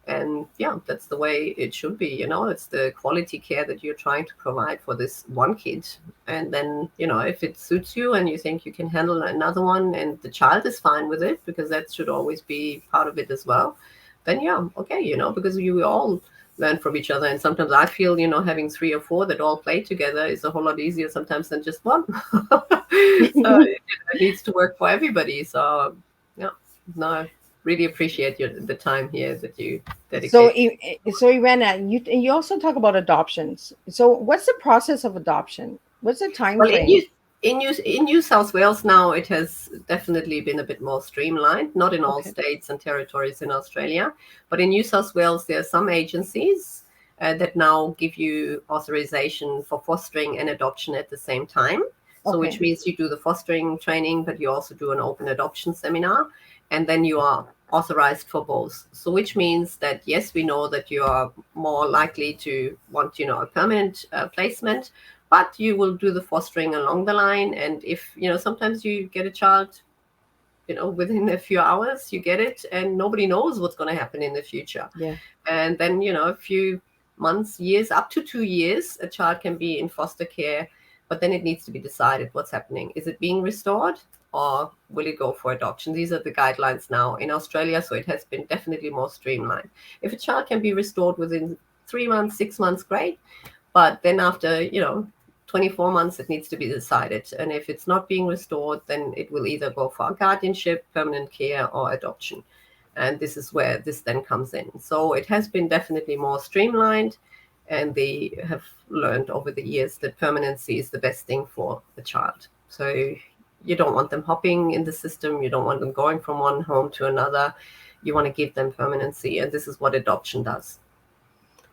And yeah, that's the way it should be. It's the quality care that you're trying to provide for this one kid. And then, if it suits you and you think you can handle another one and the child is fine with it, because that should always be part of it as well, then yeah, okay, because you all learn from each other. And sometimes I feel, having 3 or 4 that all play together is a whole lot easier sometimes than just one. So it needs to work for everybody. So yeah, no, really appreciate the time here that you So, dedicate. so Irena, you also talk about adoptions. So, what's the process of adoption? What's the time Well, frame? in New South Wales now, it has definitely been a bit more streamlined. Not in all Okay. states and territories in Australia, but in New South Wales, there are some agencies that now give you authorization for fostering and adoption at the same time. So, which Okay. means you do the fostering training, but you also do an open adoption seminar, and then you are authorized for both. So, which means that yes, we know that you are more likely to want, a permanent placement, but you will do the fostering along the line. And if sometimes you get a child within a few hours, you get it, and nobody knows what's going to happen in the future. Yeah. And then a few months, years, up to 2 years, a child can be in foster care, but then it needs to be decided what's happening. Is it being restored, or will it go for adoption? These are the guidelines now in Australia, so it has been definitely more streamlined. If a child can be restored within 3 months, 6 months, great. But then after, 24 months, it needs to be decided. And if it's not being restored, then it will either go for guardianship, permanent care, or adoption. And this is where this then comes in. So it has been definitely more streamlined, and they have learned over the years that permanency is the best thing for the child. So you don't want them hopping in the system. You don't want them going from one home to another. You want to give them permanency. And this is what adoption does.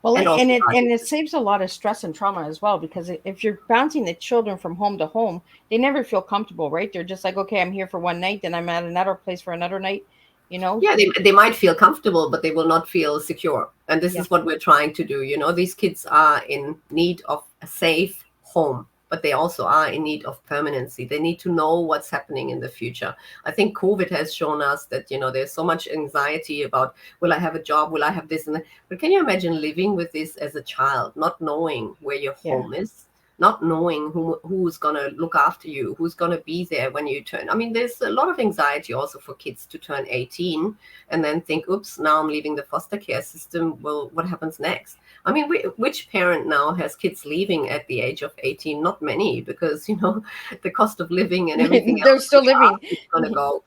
Well, And also and it guardianship. saves a lot of stress and trauma as well, because if you're bouncing the children from home to home, they never feel comfortable, right? They're just like, okay, I'm here for one night, then I'm at another place for another night, you know? Yeah, they might feel comfortable, but they will not feel secure. And this Yeah. is what we're trying to do. These kids are in need of a safe home, but they also are in need of permanency. They need to know what's happening in the future. I think COVID has shown us that, there's so much anxiety about, will I have a job? Will I have this and that? But can you imagine living with this as a child, not knowing where your Yeah. home is? Not knowing who's going to look after you, who's going to be there when you turn. I mean, there's a lot of anxiety also for kids to turn 18 and then think, oops, now I'm leaving the foster care system. Well, what happens next? I mean, which parent now has kids leaving at the age of 18? Not many, because, the cost of living and everything They're else, still where are living. kids going to go?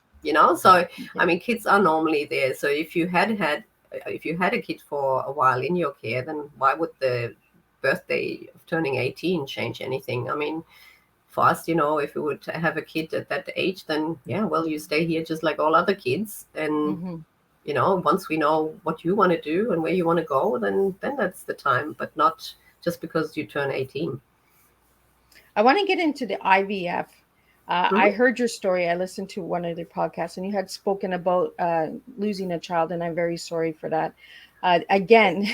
So, Yeah. I mean, kids are normally there. So if you had a kid for a while in your care, then why would the birthday of turning 18 change anything? I mean, for us, if we would have a kid at that age, then yeah, well, you stay here just like all other kids. And, Hmm. once we know what you want to do and where you want to go, then that's the time, but not just because you turn 18. I want to get into the IVF. I heard your story. I listened to one of the podcasts, and you had spoken about losing a child, and I'm very sorry for that. Again,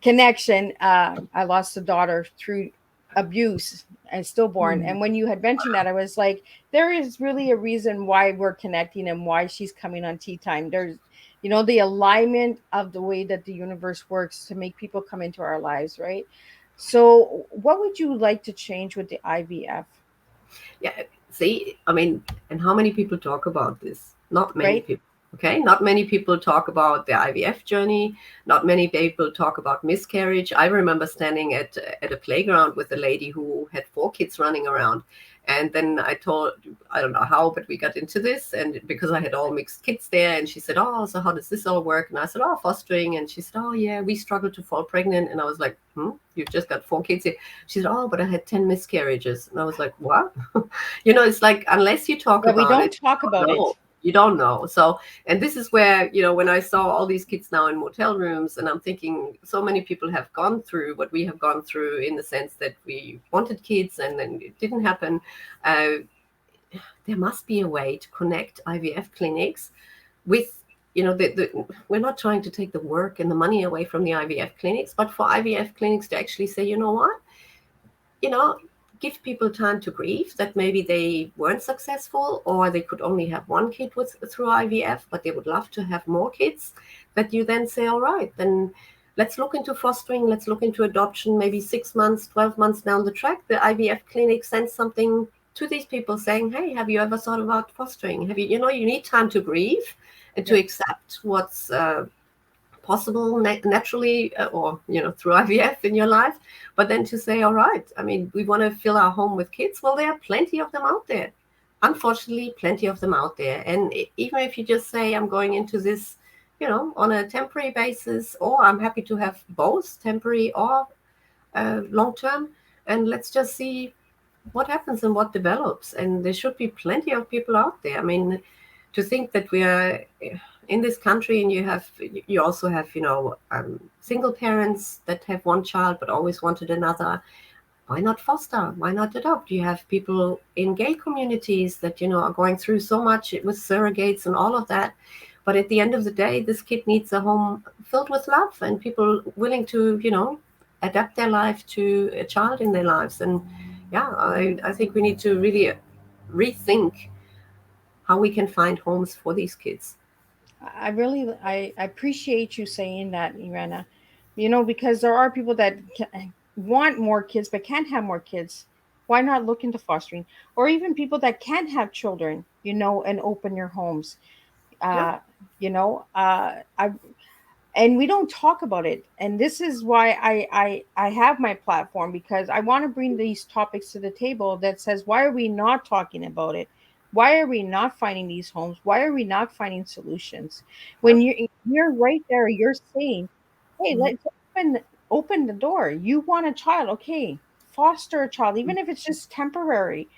connection. I lost a daughter through abuse and stillborn. Mhm. And when you had mentioned that, I was like, there is really a reason why we're connecting and why she's coming on Tea Time. There's, the alignment of the way that the universe works to make people come into our lives, right? So, what would you like to change with the IVF, Yeah, see, I mean, and how many people talk about this? Not many right? people. Okay, not many people talk about the IVF journey. Not many people talk about miscarriage. I remember standing at a playground with a lady who had 4 kids running around, and then I told, I don't know how, but we got into this, and because I had all mixed kids there, and she said, "Oh, so how does this all work?" And I said, "Oh, fostering," and she said, "Oh, yeah, we struggled to fall pregnant," and I was like, "Hmm, you've just got 4 kids here." She said, "Oh, but I had 10 miscarriages," and I was like, "What?" It's like unless you talk Yeah, we about don't it, talk you about don't it. know. You don't know. So, and this is where, when I saw all these kids now in motel rooms, and I'm thinking so many people have gone through what we have gone through in the sense that we wanted kids and then it didn't happen. Uh, there must be a way to connect IVF clinics with, we're not trying to take the work and the money away from the IVF clinics, but for IVF clinics to actually say, you know what, you know, give people time to grieve that maybe they weren't successful or they could only have 1 kid through IVF, but they would love to have more kids. That you then say, all right, then let's look into fostering, let's look into adoption. Maybe 6 months, 12 months down the track, the IVF clinic sends something to these people saying, hey, have you ever thought about fostering? Have you, you need time to grieve and to Yeah. accept what's possible naturally or through IVF in your life, but then to say, all right, I mean, we want to fill our home with kids. Well, there are plenty of them out there, unfortunately, plenty of them out there. And even if you just say, I'm going into this on a temporary basis, or I'm happy to have both temporary or long term, and let's just see what happens and what develops. And there should be plenty of people out there. I mean, to think that we are in this country and you also have single parents that have one child but always wanted another. Why not foster? Why not adopt? You have people in gay communities that are going through so much with surrogates and all of that, but at the end of the day, this kid needs a home filled with love and people willing to adapt their life to a child in their lives. And yeah, I think we need to really rethink how we can find homes for these kids. I appreciate you saying that, Irena. Because there are people that want more kids but can't have more kids. Why not look into fostering, or even people that can have children, and open your homes. Yeah. Uh, I and we don't talk about it, and this is why I have my platform, because I want to bring these topics to the table that says, why are we not talking about it? Why are we not finding these homes? Why are we not finding solutions? Yeah. When you're right there, you're saying, hey, Mhm. let's open the door. You want a child, okay, foster a child, even if it's just temporary.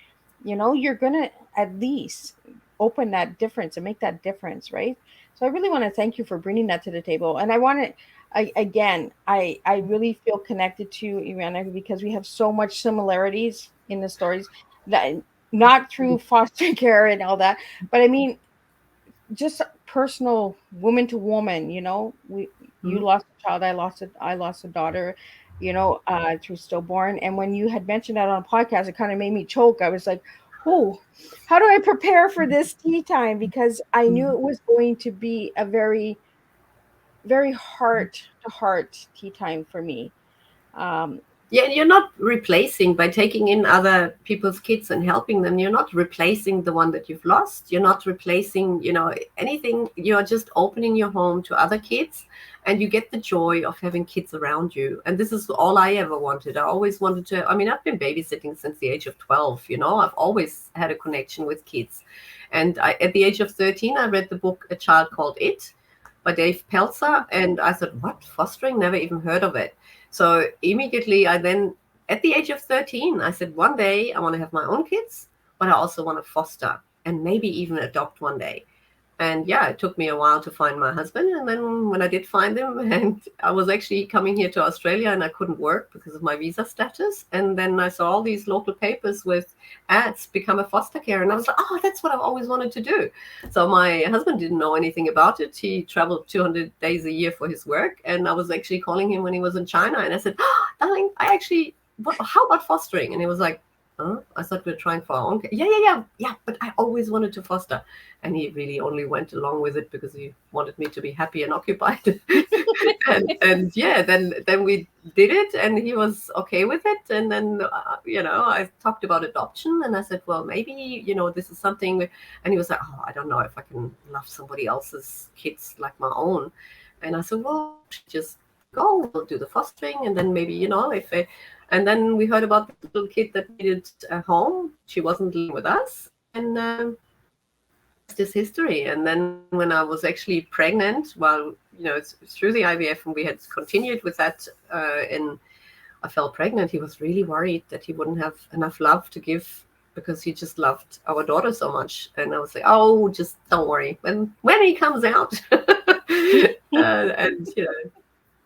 You're gonna at least open that difference and make that difference, right? So I really want to thank you for bringing that to the table. And I want to, again, I really feel connected to Irina because we have so much similarities in the stories, that not through foster care and all that, but I mean, just personal, woman to woman. You Mhm. lost a child, I lost a daughter, through stillborn. And when you had mentioned that on a podcast, it kind of made me choke. I was like, oh, how do I prepare for this tea time? Because I knew Mhm. it was going to be a very, very heart to heart tea time for me. um Yeah, and you're not replacing by taking in other people's kids and helping them. You're not replacing the one that you've lost. You're not replacing, anything. You're just opening your home to other kids, and you get the joy of having kids around you. And this is all I ever wanted. I always wanted to. I mean, I've been babysitting since the age of 12. I've always had a connection with kids. And at the age of 13, I read the book A Child Called It by Dave Pelzer, and I thought, what, fostering? Never even heard of it. So immediately I then, at the age of 13, I said, one day I want to have my own kids, but I also want to foster and maybe even adopt one day. And yeah, it took me a while to find my husband. And then when I did find him, and I was actually coming here to Australia and I couldn't work because of my visa status. And then I saw all these local papers with ads, become a foster care. And I was like, oh, that's what I've always wanted to do. So my husband didn't know anything about it. He traveled 200 days a year for his work. And I was actually calling him when he was in China. And I said, oh, darling, how about fostering? And he was like, huh? I thought we were trying for our own. Yeah. But I always wanted to foster. And he really only went along with it because he wanted me to be happy and occupied. and yeah, then we did it, and he was okay with it. And then I talked about adoption, and I said, well, maybe this is something. And he was like, oh, I don't know if I can love somebody else's kids like my own. And I said, well, just go, we'll do the fostering, and then maybe if I, and then we heard about this little kid that needed a home. She wasn't living with us, and this history. And then when I was actually pregnant, well, through the IVF, and we had continued with that, and I fell pregnant, he was really worried that he wouldn't have enough love to give because he just loved our daughter so much. And I was like, oh, just don't worry. When he comes out, and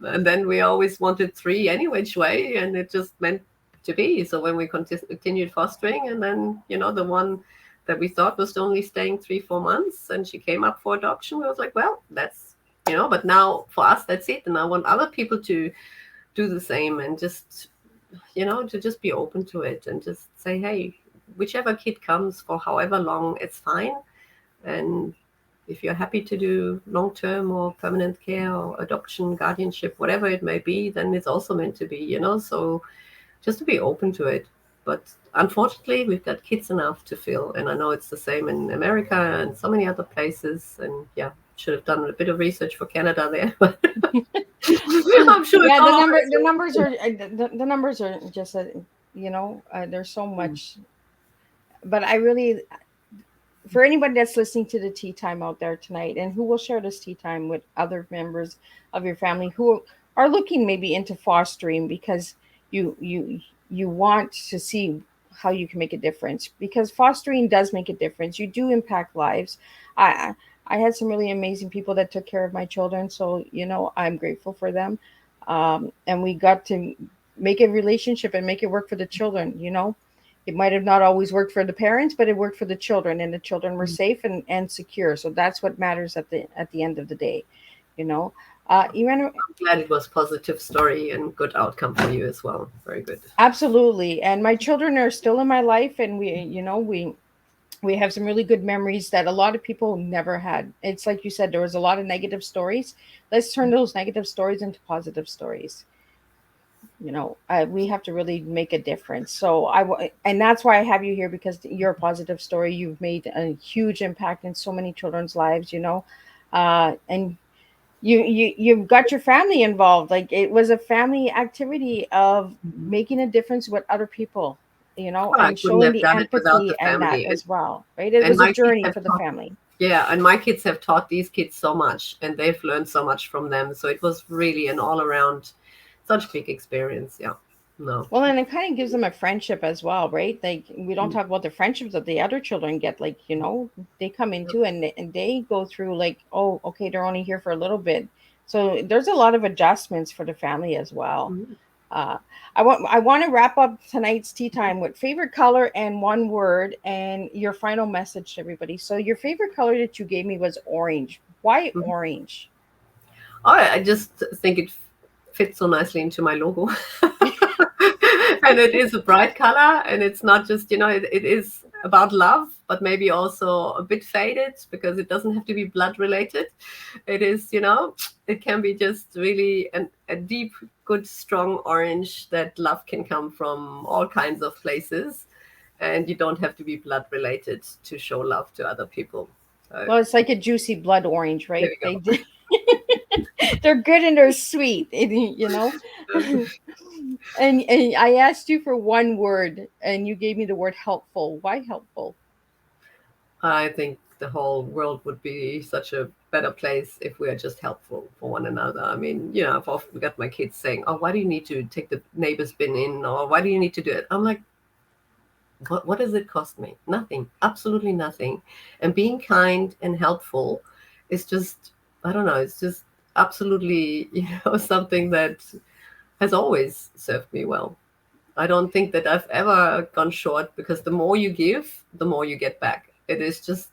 and then we always wanted 3 any which way, and it just meant to be. So when we continued fostering, and then the one that we thought was only staying 3-4 months, and she came up for adoption, we was like, well, that's but now for us, that's it. And I want other people to do the same, and just to just be open to it, and just say, hey, whichever kid comes for however long, it's fine. And if you're happy to do long-term or permanent care or adoption, guardianship, whatever it may be, then it's also meant to be, so just to be open to it. But unfortunately, we've got kids enough to fill, and I know it's the same in America and so many other places. And yeah, should have done a bit of research for Canada there. I'm sure. Yeah, the numbers are just there's so much. But I really, for anybody that's listening to the tea time out there tonight, and who will share this tea time with other members of your family who are looking maybe into fostering because you want to see how you can make a difference, because fostering does make a difference. You do impact lives. I had some really amazing people that took care of my children, so I'm grateful for them. And we got to make a relationship and make it work for the children. It might have not always worked for the parents, but it worked for the children, and the children were safe and secure. So that's what matters at the end of the day. Irina, I'm glad it was a positive story and good outcome for you as well. Very good. Absolutely. And my children are still in my life, and we have some really good memories that a lot of people never had. It's like you said, there was a lot of negative stories. Let's turn those negative stories into positive stories. We have to really make a difference. So and that's why I have you here, because you're a positive story. You've made a huge impact in so many children's lives, and you've got your family involved. Like, it was a family activity of making a difference with other people, Well, I and couldn't showing have the done it without empathy the and that family. as well, right? It And was a my kids journey have for the taught, family. yeah, and my kids have taught these kids so much, and they've learned so much from them. So it was really an all around such big experience. Yeah. No. Well, and it kind of gives them a friendship as well, right? Like, we don't talk about the friendships that the other children get. Like, they come into, and they go through, like, oh, okay, they're only here for a little bit. So there's a lot of adjustments for the family as well. Mhm. I want to wrap up tonight's tea time with favorite color and one word, and your final message to everybody. So your favorite color that you gave me was orange. Why Mhm. orange? I just think it fits so nicely into my logo. And it is a bright color, and it's not just, it is about love, but maybe also a bit faded, because it doesn't have to be blood related. It is, it can be just really a deep, good, strong orange that love can come from all kinds of places. And you don't have to be blood related to show love to other people. So Well, it's like a juicy blood orange, there right? we go. They're good and they're sweet, you know. And I asked you for one word, and you gave me the word helpful. Why helpful? I think the whole world would be such a better place if we are just helpful for one another. I mean, I've often got my kids saying, "Oh, why do you need to take the neighbor's bin in?" Or "Why do you need to do it?" I'm like, What does it cost me? Nothing, absolutely nothing. And being kind and helpful is just, I don't know, it's just absolutely, something that has always served me well. I don't think that I've ever gone short, because the more you give, the more you get back. It is just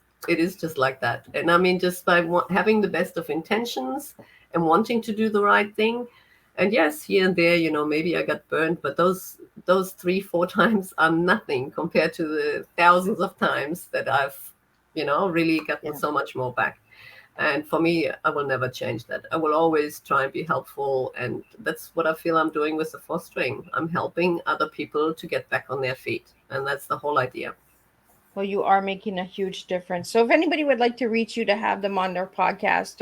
like that. And I mean, just by having the best of intentions and wanting to do the right thing. And yes, here and there, maybe I got burned, but those 3, 4 times are nothing compared to the thousands of times that I've, really gotten Yeah. so much more back. And for me, I will never change that. I will always try and be helpful. And that's what I feel I'm doing with the fostering. I'm helping other people to get back on their feet. And that's the whole idea. Well, you are making a huge difference. So if anybody would like to reach you to have them on their podcast,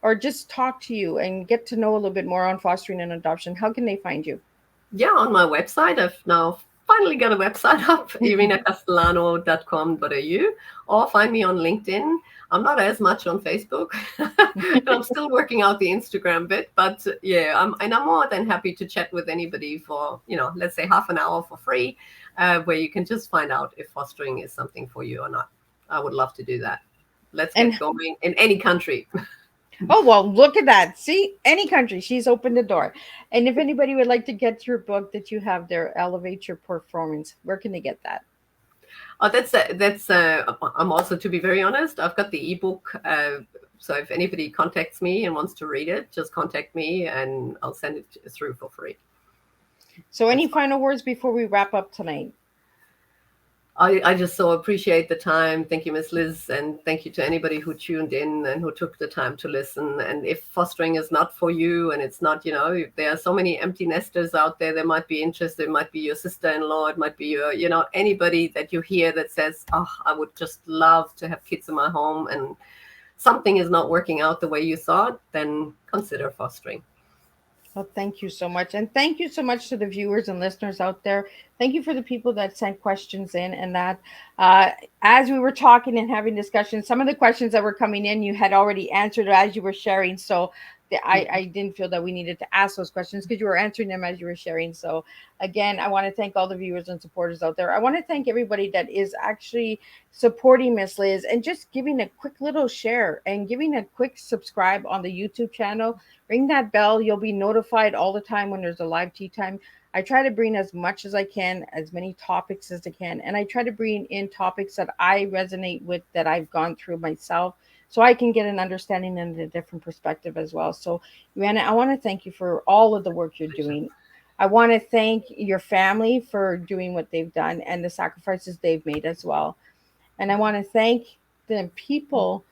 or just talk to you and get to know a little bit more on fostering and adoption, how can they find you? Yeah, on my website, I've now finally got a website up, irinacastellano.com.au, or find me on LinkedIn. I'm not as much on Facebook. And I'm still working out the Instagram bit, but yeah, I'm more than happy to chat with anybody for, let's say half an hour for free, where you can just find out if fostering is something for you or not. I would love to do that. Let's And get going in any country. oh, well, look at that. See, any country, she's opened the door. And if anybody would like to get your book that you have there, Elevate Your Performance, where can they get that? Oh, that's. I'm also, to be very honest, I've got the ebook. So if anybody contacts me and wants to read it, just contact me and I'll send it through for free. So, That's any fine. final words before we wrap up tonight? I just so appreciate the time. Thank you, Miss Liz, and thank you to anybody who tuned in and who took the time to listen. And if fostering is not for you, and it's not, there are so many empty nesters out there that might be interested. It might be your sister-in-law. It might be your, anybody that you hear that says, "Oh, I would just love to have kids in my home," and something is not working out the way you thought, then consider fostering. Well, thank you so much. And thank you so much to the viewers and listeners out there. Thank you for the people that sent questions in, and that uh, as we were talking and having discussions, some of the questions that were coming in, you had already answered as you were sharing. So I didn't feel that we needed to ask those questions because you were answering them as you were sharing. So again, I want to thank all the viewers and supporters out there. I want to thank everybody that is actually supporting Miss Liz and just giving a quick little share and giving a quick subscribe on the YouTube channel. Ring that bell. You'll be notified all the time when there's a live tea time. I try to bring as much as I can, as many topics as I can, and I try to bring in topics that I resonate with, that I've gone through myself, so I can get an understanding and a different perspective as well. So, Joanna, I want to thank you for all of the work you're doing. I want to thank your family for doing what they've done and the sacrifices they've made as well. And I want to thank the people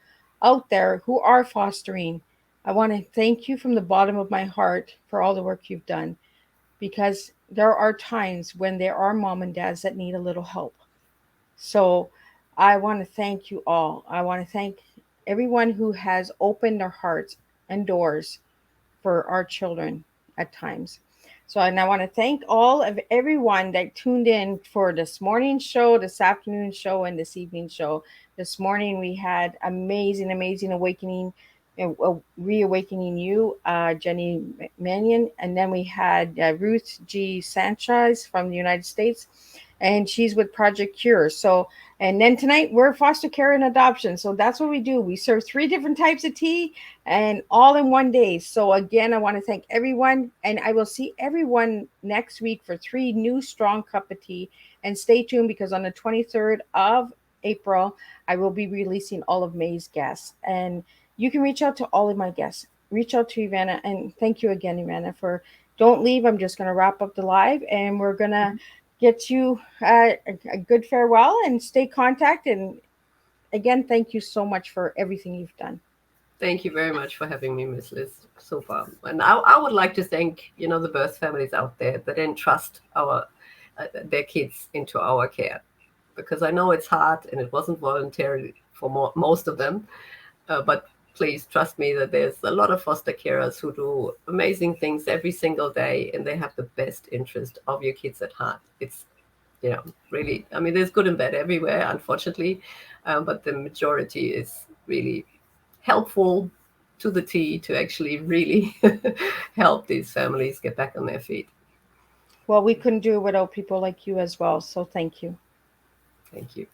out there who are fostering. I want to thank you from the bottom of my heart for all the work you've done, because there are times when there are mom and dads that need a little help. So I want to thank you all. I want to thank everyone who has opened their hearts and doors for our children at times. So, and I want to thank all of everyone that tuned in for this morning's show, this afternoon show, and this evening show. This morning we had amazing awakening, reawakening you, Jenny Mannion, and then we had Ruth G. Sanchez from the United States, and she's with Project Cure. So, and then tonight we're foster care and adoption. So that's what we do. We serve 3 different types of tea, and all in one day. So again, I want to thank everyone, and I will see everyone next week for 3 new strong cup of tea. And stay tuned, because on the 23rd of April, I will be releasing all of May's guests, and you can reach out to all of my guests. Reach out to Ivana, and thank you again, Ivana, for don't leave. I'm just going to wrap up the live, and we're going to get you a good farewell and stay contact. And again, thank you so much for everything you've done. Thank you very much for having me, Miss Liz, so far. And I would like to thank, the birth families out there that entrust their kids into our care, because I know it's hard and it wasn't voluntary for most of them. But please trust me that there's a lot of foster carers who do amazing things every single day, and they have the best interest of your kids at heart. It's, really, I mean, there's good and bad everywhere, unfortunately, but the majority is really helpful to the T to actually really help these families get back on their feet. Well, we couldn't do it without people like you as well. So thank you. Thank you.